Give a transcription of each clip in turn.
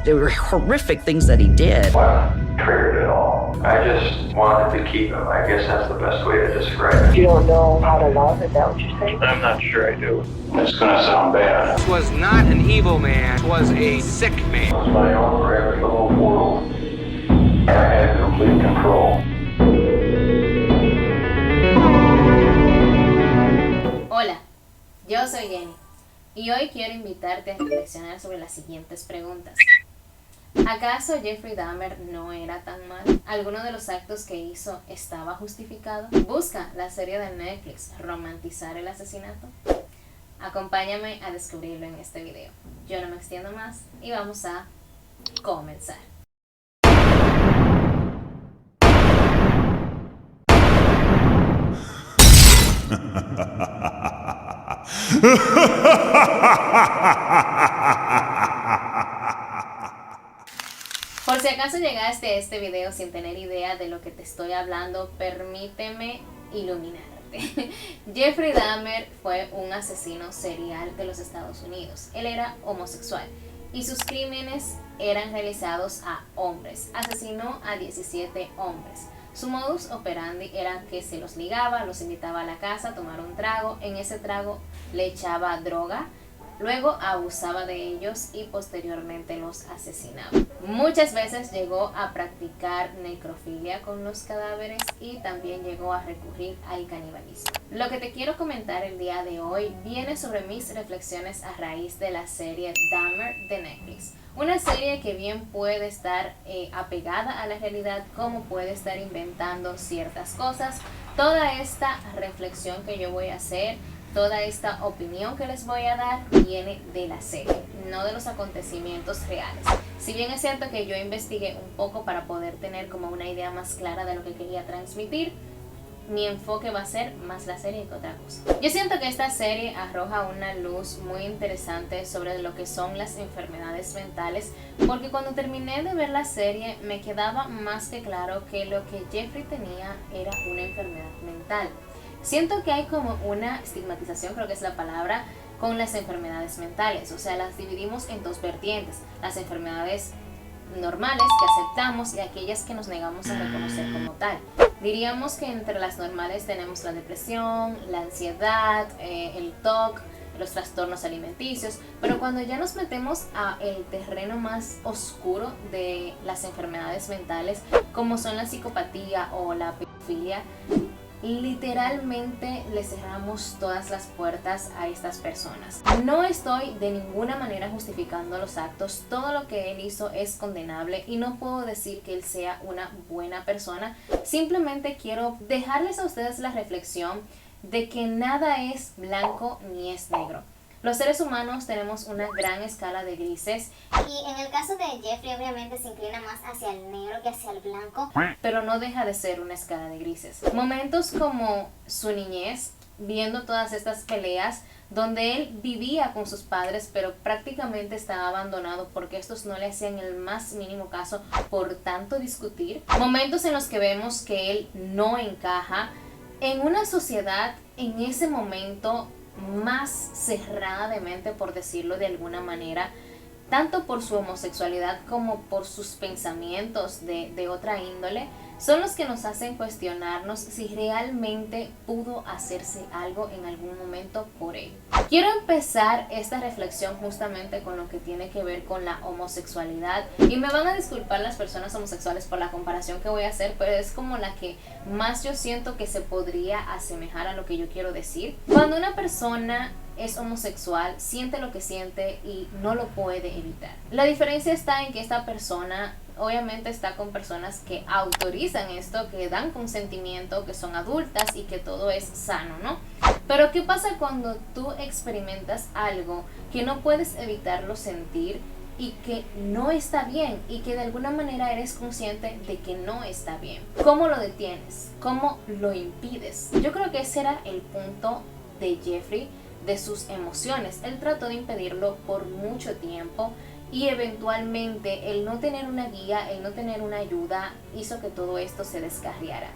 They were horrific things that he did. What triggered it all? I just wanted to keep him. I guess that's the best way to describe it. You don't know how to love, is that what you're saying? I'm not sure I do. It's gonna sound bad. This was not an evil man, it was a sick man. It was my own private little world. I had complete control. Hola, yo soy Jenny y hoy quiero invitarte a reflexionar sobre las siguientes preguntas. ¿Acaso Jeffrey Dahmer no era tan mal? ¿Alguno de los actos que hizo estaba justificado? ¿Busca la serie de Netflix romantizar el asesinato? Acompáñame a descubrirlo en este video. Yo no me extiendo más y vamos a comenzar. Por si acaso llegaste a este video sin tener idea de lo que te estoy hablando, permíteme iluminarte. Jeffrey Dahmer fue un asesino serial de los Estados Unidos. Él era homosexual y sus crímenes eran realizados a hombres. Asesinó a 17 hombres. Su modus operandi era que se los ligaba, los invitaba a la casa a tomar un trago, en ese trago le echaba droga, luego abusaba de ellos y posteriormente los asesinaba. Muchas veces llegó a practicar necrofilia con los cadáveres y también llegó a recurrir al canibalismo. Lo que te quiero comentar el día de hoy viene sobre mis reflexiones a raíz de la serie Dahmer de Netflix. Una serie que bien puede estar apegada a la realidad, como puede estar inventando ciertas cosas. Toda esta reflexión que yo voy a hacer, toda esta opinión que les voy a dar viene de la serie, no de los acontecimientos reales. Si bien es cierto que yo investigué un poco para poder tener como una idea más clara de lo que quería transmitir, mi enfoque va a ser más la serie que otra cosa. Yo siento que esta serie arroja una luz muy interesante sobre lo que son las enfermedades mentales, porque cuando terminé de ver la serie me quedaba más que claro que lo que Jeffrey tenía era una enfermedad mental. Siento que hay como una estigmatización, creo que es la palabra, con las enfermedades mentales. O sea, las dividimos en dos vertientes: las enfermedades normales que aceptamos y aquellas que nos negamos a reconocer como tal. Diríamos que entre las normales tenemos la depresión, la ansiedad, el TOC, los trastornos alimenticios, pero cuando ya nos metemos a el terreno más oscuro de las enfermedades mentales, como son la psicopatía o la pedofilia, literalmente le cerramos todas las puertas a estas personas. No estoy de ninguna manera justificando los actos, todo lo que él hizo es condenable y no puedo decir que él sea una buena persona. Simplemente quiero dejarles a ustedes la reflexión de que nada es blanco ni es negro. Los seres humanos tenemos una gran escala de grises. Y en el caso de Jeffrey obviamente se inclina más hacia el negro que hacia el blanco. Pero no deja de ser una escala de grises. Momentos como su niñez, viendo todas estas peleas, donde él vivía con sus padres, pero prácticamente estaba abandonado porque estos no le hacían el más mínimo caso por tanto discutir. Momentos en los que vemos que él no encaja en una sociedad en ese momento más cerrada de mente, por decirlo de alguna manera, tanto por su homosexualidad como por sus pensamientos de otra índole, son los que nos hacen cuestionarnos si realmente pudo hacerse algo en algún momento por él. Quiero empezar esta reflexión justamente con lo que tiene que ver con la homosexualidad, y me van a disculpar las personas homosexuales por la comparación que voy a hacer, pero es como la que más yo siento que se podría asemejar a lo que yo quiero decir. Cuando una persona es homosexual, siente lo que siente y no lo puede evitar. La diferencia está en que esta persona obviamente está con personas que autorizan esto, que dan consentimiento, que son adultas y que todo es sano, ¿no? Pero ¿qué pasa cuando tú experimentas algo que no puedes evitarlo sentir y que no está bien y que de alguna manera eres consciente de que no está bien? ¿Cómo lo detienes? ¿Cómo lo impides? Yo creo que ese era el punto de Jeffrey, de sus emociones. Él trató de impedirlo por mucho tiempo y eventualmente el no tener una guía, el no tener una ayuda hizo que todo esto se descarriara.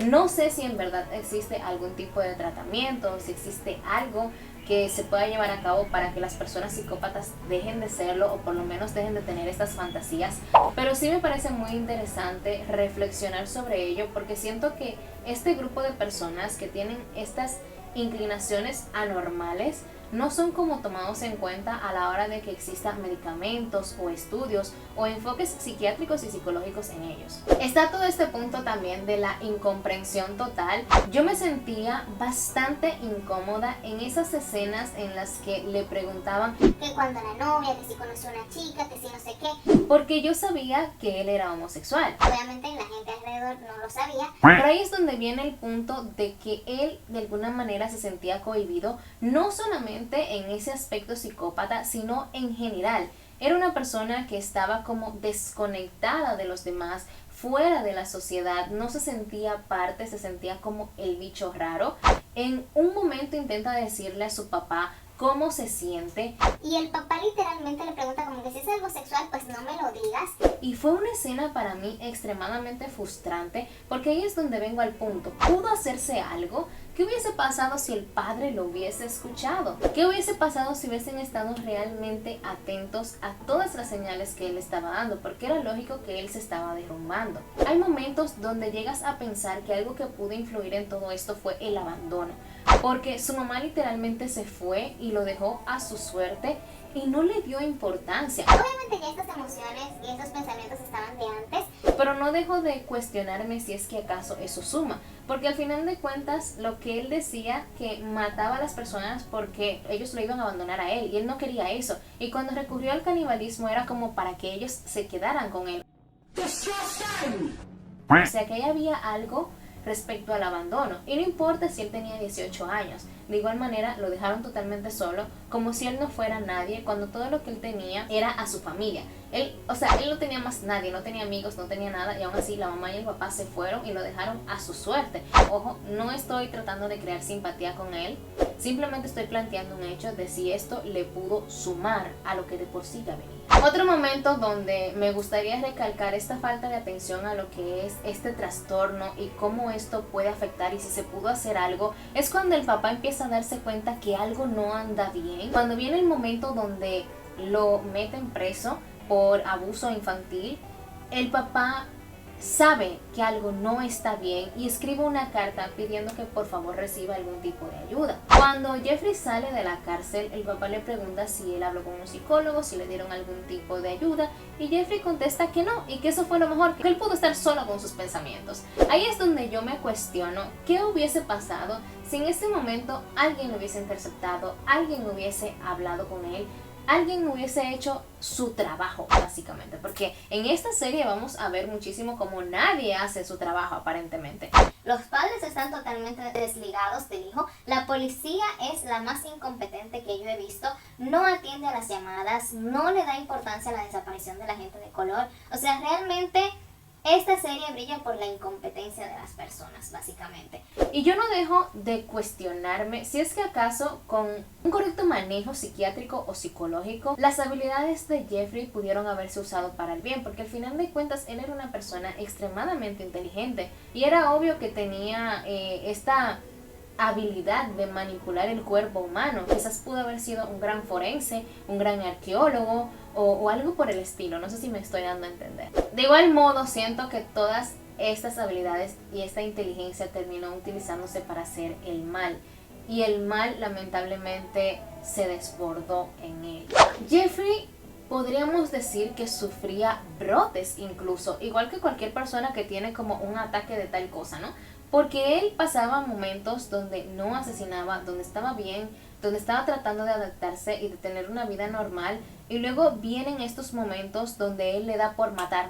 No sé si en verdad existe algún tipo de tratamiento, si existe algo que se pueda llevar a cabo para que las personas psicópatas dejen de serlo o por lo menos dejen de tener estas fantasías, pero sí me parece muy interesante reflexionar sobre ello porque siento que este grupo de personas que tienen estas inclinaciones anormales no son como tomados en cuenta a la hora de que existan medicamentos o estudios o enfoques psiquiátricos y psicológicos en ellos. Está todo este punto también de la incomprensión total. Yo me sentía bastante incómoda en esas escenas en las que le preguntaban Que cuando la novia, que si conoció una chica, que si no sé qué. porque yo sabía que él era homosexual. Obviamente la gente alrededor no lo sabía. Por ahí es donde viene el punto de que él de alguna manera se sentía cohibido, no solamente en ese aspecto psicópata, sino en general. Era una persona que estaba como desconectada de los demás, fuera de la sociedad, no se sentía parte, se sentía como el bicho raro. En un momento intenta decirle a su papá cómo se siente. Y el papá literalmente le pregunta como que si es algo sexual, pues no me lo digas. Y fue una escena para mí extremadamente frustrante, porque ahí es donde vengo al punto. ¿Pudo hacerse algo? ¿Qué hubiese pasado si el padre lo hubiese escuchado? ¿Qué hubiese pasado si hubiesen estado realmente atentos a todas las señales que él estaba dando? Porque era lógico que él se estaba derrumbando. Hay momentos donde llegas a pensar que algo que pudo influir en todo esto fue el abandono. Porque su mamá literalmente se fue y lo dejó a su suerte y no le dio importancia. Obviamente ya estas emociones y estos pensamientos estaban de antes. Pero no dejo de cuestionarme si es que acaso eso suma. Porque al final de cuentas lo que él decía que mataba a las personas porque ellos lo iban a abandonar a él y él no quería eso. Y cuando recurrió al canibalismo era como para que ellos se quedaran con él. O sea que ahí había algo respecto al abandono. Y no importa si él tenía 18 años. De igual manera lo dejaron totalmente solo, como si él no fuera nadie, cuando todo lo que él tenía era a su familia. Él no tenía más nadie, no tenía amigos, no tenía nada, y aún así la mamá y el papá se fueron y lo dejaron a su suerte. Ojo, no estoy tratando de crear simpatía con él, simplemente estoy planteando un hecho de si esto le pudo sumar a lo que de por sí ya venía. Otro momento donde me gustaría recalcar esta falta de atención a lo que es este trastorno y cómo esto puede afectar y si se pudo hacer algo, es cuando el papá empieza a darse cuenta que algo no anda bien. Cuando viene el momento donde lo meten preso por abuso infantil, el papá sabe que algo no está bien y escribe una carta pidiendo que por favor reciba algún tipo de ayuda. Cuando Jeffrey sale de la cárcel, el papá le pregunta si él habló con un psicólogo, si le dieron algún tipo de ayuda, y Jeffrey contesta que no, y que eso fue lo mejor, que él pudo estar solo con sus pensamientos. Ahí es donde yo me cuestiono qué hubiese pasado si en ese momento alguien lo hubiese interceptado, alguien hubiese hablado con él, alguien hubiese hecho su trabajo, básicamente. Porque en esta serie vamos a ver muchísimo como nadie hace su trabajo, aparentemente. Los padres están totalmente desligados del hijo. La policía es la más incompetente que yo he visto. No atiende a las llamadas, no le da importancia a la desaparición de la gente de color. O sea, realmente esta serie brilla por la incompetencia de las personas, básicamente. Y yo no dejo de cuestionarme si es que acaso con un correcto manejo psiquiátrico o psicológico, las habilidades de Jeffrey pudieron haberse usado para el bien, porque al final de cuentas él era una persona extremadamente inteligente y era obvio que tenía esta habilidad de manipular el cuerpo humano. Quizás pudo haber sido un gran forense, un gran arqueólogo o algo por el estilo. No sé si me estoy dando a entender. De igual modo, siento que todas estas habilidades y esta inteligencia terminó utilizándose para hacer el mal. Y el mal, lamentablemente, se desbordó en él. Jeffrey, podríamos decir que sufría brotes incluso, igual que cualquier persona que tiene como un ataque de tal cosa, ¿no? Porque él pasaba momentos donde no asesinaba, donde estaba bien, donde estaba tratando de adaptarse y de tener una vida normal. Y luego vienen estos momentos donde él le da por matar.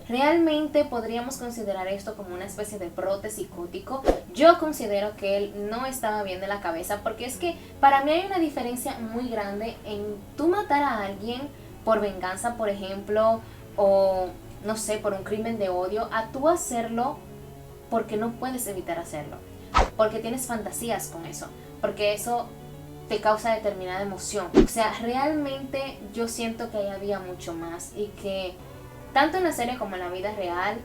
Realmente podríamos considerar esto como una especie de brote psicótico. Yo considero que él no estaba bien de la cabeza, porque es que para mí hay una diferencia muy grande en tú matar a alguien por venganza, por ejemplo, o no sé, por un crimen de odio, a tú hacerlo porque no puedes evitar hacerlo, porque tienes fantasías con eso, porque eso te causa determinada emoción. O sea, realmente yo siento que ahí había mucho más y que tanto en la serie como en la vida real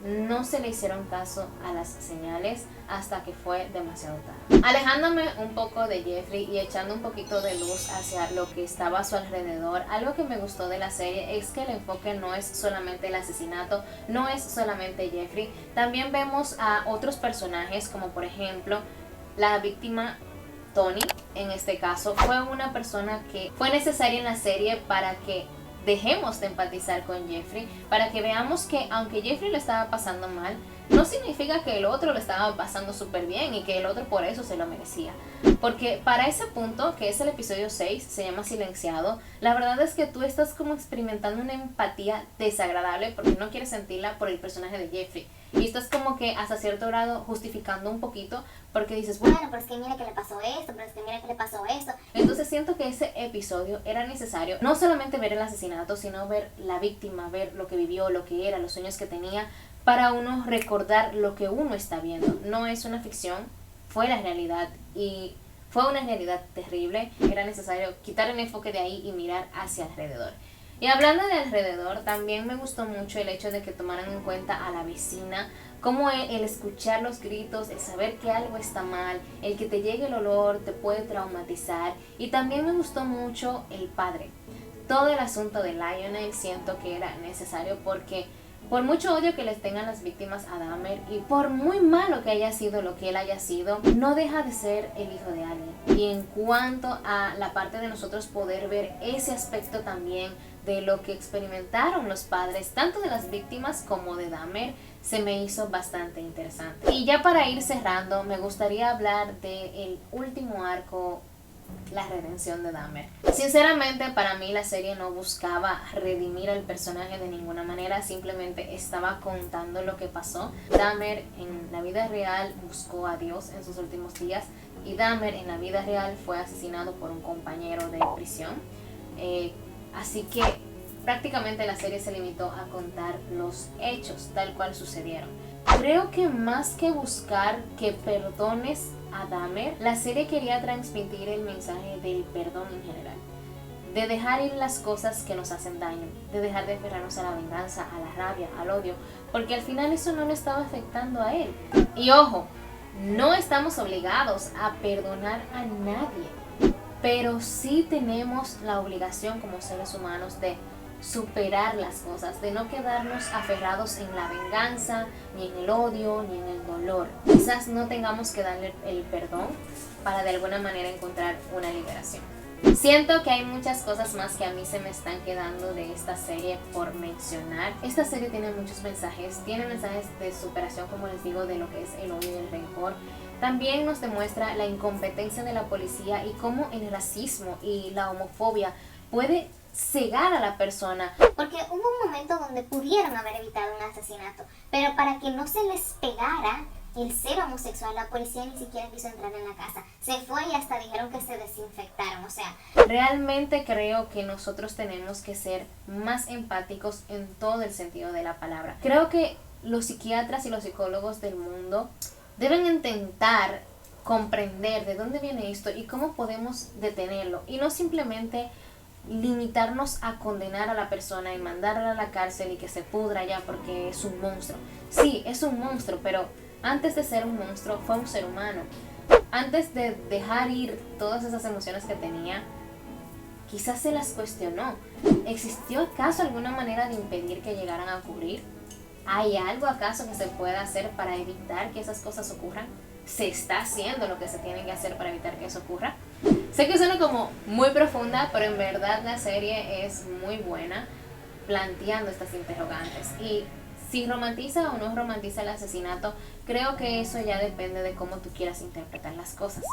no se le hicieron caso a las señales hasta que fue demasiado tarde. Alejándome un poco de Jeffrey y echando un poquito de luz hacia lo que estaba a su alrededor, algo que me gustó de la serie es que el enfoque no es solamente el asesinato, no es solamente Jeffrey, también vemos a otros personajes como por ejemplo la víctima Tony. En este caso fue una persona que fue necesaria en la serie para que dejemos de empatizar con Jeffrey, para que veamos que aunque Jeffrey lo estaba pasando mal, no significa que el otro lo estaba pasando súper bien y que el otro por eso se lo merecía. Porque para ese punto, que es el episodio 6, se llama Silenciado, la verdad es que tú estás como experimentando una empatía desagradable porque no quieres sentirla por el personaje de Jeffrey. Y estás como que hasta cierto grado justificando un poquito porque dices, Bueno, pero es que mira que le pasó esto, pero es que mira que le pasó esto. Entonces siento que ese episodio era necesario, no solamente ver el asesinato, sino ver la víctima, ver lo que vivió, lo que era, los sueños que tenía, para uno recordar lo que uno está viendo. No es una ficción, fue la realidad y fue una realidad terrible. Era necesario quitar el enfoque de ahí y mirar hacia alrededor. Y hablando de alrededor, también me gustó mucho el hecho de que tomaran en cuenta a la vecina, como el escuchar los gritos, el saber que algo está mal, el que te llegue el olor te puede traumatizar. Y también me gustó mucho el padre. Todo el asunto de Lionel siento que era necesario porque por mucho odio que les tengan las víctimas a Dahmer y por muy malo que haya sido lo que él haya sido, no deja de ser el hijo de alguien. Y en cuanto a la parte de nosotros poder ver ese aspecto también de lo que experimentaron los padres, tanto de las víctimas como de Dahmer, se me hizo bastante interesante. Y ya para ir cerrando, me gustaría hablar del último arco, la redención de Dahmer. Sinceramente, para mí la serie no buscaba redimir al personaje de ninguna manera, simplemente estaba contando lo que pasó. Dahmer en la vida real buscó a Dios en sus últimos días y Dahmer en la vida real fue asesinado por un compañero de prisión. Así que prácticamente la serie se limitó a contar los hechos tal cual sucedieron. Creo que más que buscar que perdones a Dahmer, la serie quería transmitir el mensaje del perdón en general, de dejar ir las cosas que nos hacen daño, de dejar de aferrarnos a la venganza, a la rabia, al odio, porque al final eso no le estaba afectando a él. Y ojo, no estamos obligados a perdonar a nadie, pero sí tenemos la obligación como seres humanos de superar las cosas, de no quedarnos aferrados en la venganza, ni en el odio, ni en el dolor. Quizás no tengamos que darle el perdón para de alguna manera encontrar una liberación. Siento que hay muchas cosas más que a mí se me están quedando de esta serie por mencionar. Esta serie tiene muchos mensajes, tiene mensajes de superación, como les digo, de lo que es el odio y el rencor. También nos demuestra la incompetencia de la policía y cómo el racismo y la homofobia puede cegar a la persona. Porque hubo un momento donde pudieron haber evitado un asesinato, pero para que no se les pegara el ser homosexual, la policía ni siquiera quiso entrar en la casa. Se fue y hasta dijeron que se desinfectaron. O sea, realmente creo que nosotros tenemos que ser más empáticos en todo el sentido de la palabra. Creo que los psiquiatras y los psicólogos del mundo deben intentar comprender de dónde viene esto y cómo podemos detenerlo, y no simplemente limitarnos a condenar a la persona y mandarla a la cárcel y que se pudra ya porque es un monstruo. Sí, es un monstruo, pero antes de ser un monstruo fue un ser humano. Antes de dejar ir todas esas emociones que tenía, quizás se las cuestionó. ¿Existió acaso alguna manera de impedir que llegaran a ocurrir? ¿Hay algo acaso que se pueda hacer para evitar que esas cosas ocurran? ¿Se está haciendo lo que se tiene que hacer para evitar que eso ocurra? Sé que suena como muy profunda, pero en verdad la serie es muy buena planteando estas interrogantes. Y si romantiza o no romantiza el asesinato, creo que eso ya depende de cómo tú quieras interpretar las cosas.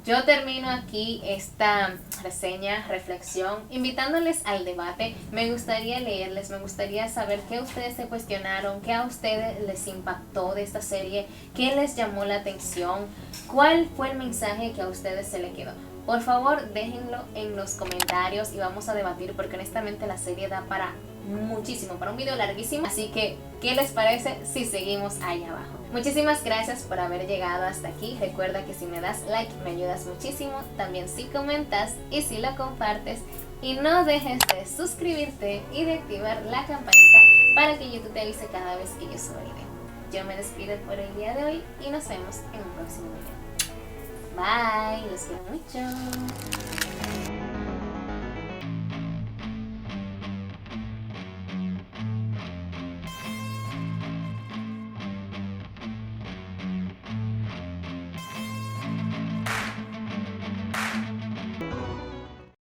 Yo termino aquí esta reseña, reflexión, invitándoles al debate. Me gustaría leerles, me gustaría saber qué ustedes se cuestionaron, qué a ustedes les impactó de esta serie, qué les llamó la atención, cuál fue el mensaje que a ustedes se le quedó. Por favor, déjenlo en los comentarios y vamos a debatir, porque honestamente la serie da para muchísimo, para un video larguísimo. Así que, ¿qué les parece si seguimos ahí abajo? Muchísimas gracias por haber llegado hasta aquí. Recuerda que si me das like me ayudas muchísimo, también si comentas y si lo compartes, y no dejes de suscribirte y de activar la campanita para que YouTube te avise cada vez que yo suba video. Yo me despido por el día de hoy y nos vemos en un próximo video. Bye, los quiero mucho.